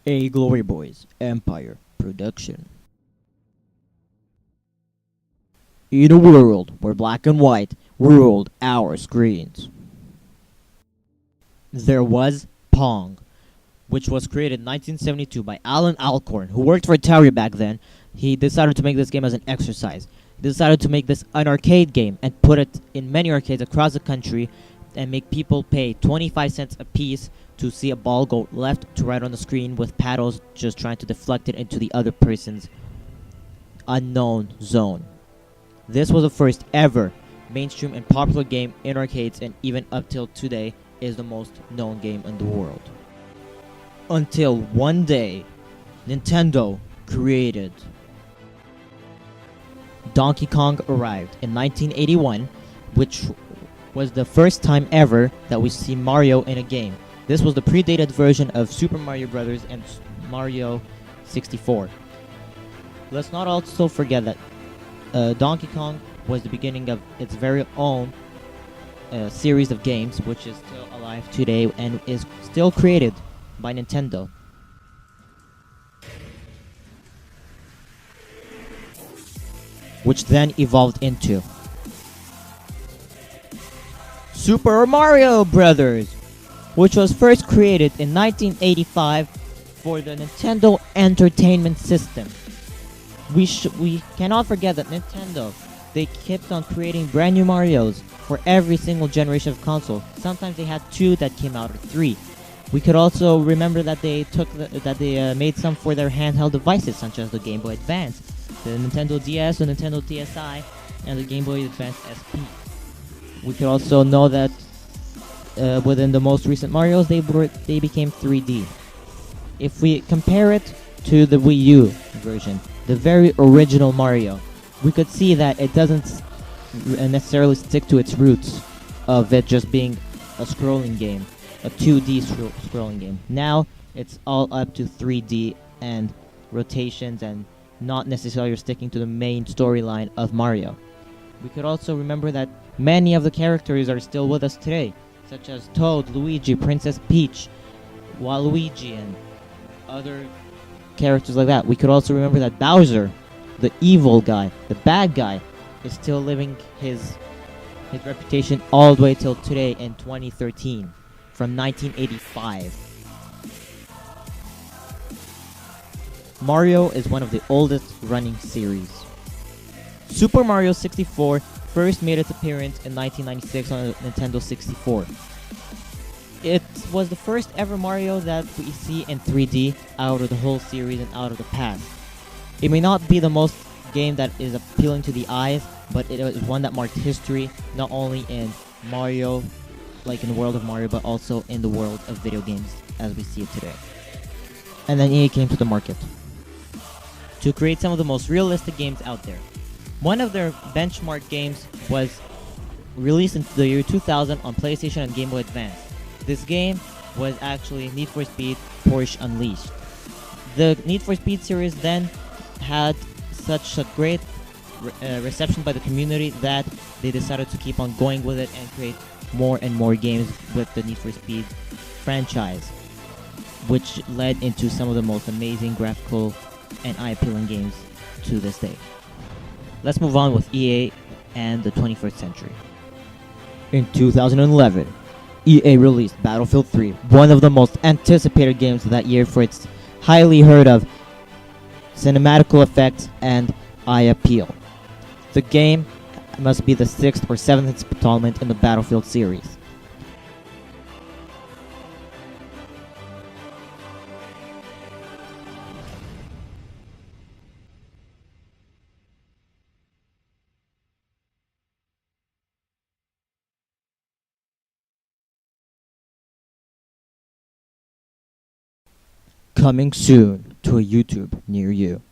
A Glory Boys Empire production. In a world where black and white ruled our screens, there was Pong, which was created in 1972 by Alan Alcorn, who worked for Atari back then. He decided to make this game as an exercise. He decided to make this an arcade game and put it in many arcades across the country and make people pay 25 cents a piece to see a ball go left to right on the screen with paddles just trying to deflect it into the other person's unknown zone. This was the first ever mainstream and popular game in arcades, and even up till today is the most known game in the world. Until one day, Nintendo created Donkey Kong arrived in 1981, which was the first time ever that we see Mario in a game. This was the predated version of Super Mario Bros. And Mario 64. Let's not also forget that Donkey Kong was the beginning of its very own series of games, which is still alive today and is still created by Nintendo. Which then evolved into Super Mario Bros., which was first created in 1985 for the Nintendo Entertainment System. We cannot forget that Nintendo, they kept on creating brand new Marios for every single generation of console. Sometimes they had 2 that came out, or 3. We could also remember that they made some for their handheld devices, such as the Game Boy Advance, the Nintendo DS, the Nintendo DSi, and the Game Boy Advance SP. We could also know that within the most recent Marios, they became 3D. If we compare it to the Wii U version, the very original Mario, we could see that it doesn't necessarily stick to its roots of it just being a scrolling game, a 2D scrolling game. Now it's all up to 3D and rotations, and not necessarily sticking to the main storyline of Mario. We could also remember that many of the characters are still with us today, such as Toad, Luigi, Princess Peach, Waluigi, and other characters like that. We could also remember that Bowser, the evil guy, the bad guy, is still living his reputation all the way till today in 2013, from 1985. Mario is one of the oldest running series. Super Mario 64 first made its appearance in 1996 on the Nintendo 64. It was the first ever Mario that we see in 3D out of the whole series and out of the past. It may not be the most game that is appealing to the eyes, but it is one that marked history, not only in Mario, like in the world of Mario, but also in the world of video games as we see it today. And then EA came to the market to create some of the most realistic games out there. One of their benchmark games was released in the year 2000 on PlayStation and Game Boy Advance. This game was actually Need for Speed Porsche Unleashed. The Need for Speed series then had such a great reception by the community that they decided to keep on going with it and create more and more games with the Need for Speed franchise, which led into some of the most amazing graphical and eye-appealing games to this day. Let's move on with EA and the 21st century. In 2011, EA released Battlefield 3, one of the most anticipated games of that year for its highly heard of cinematical effects and eye appeal. The game must be the 6th or 7th installment in the Battlefield series. Coming soon to a YouTube near you.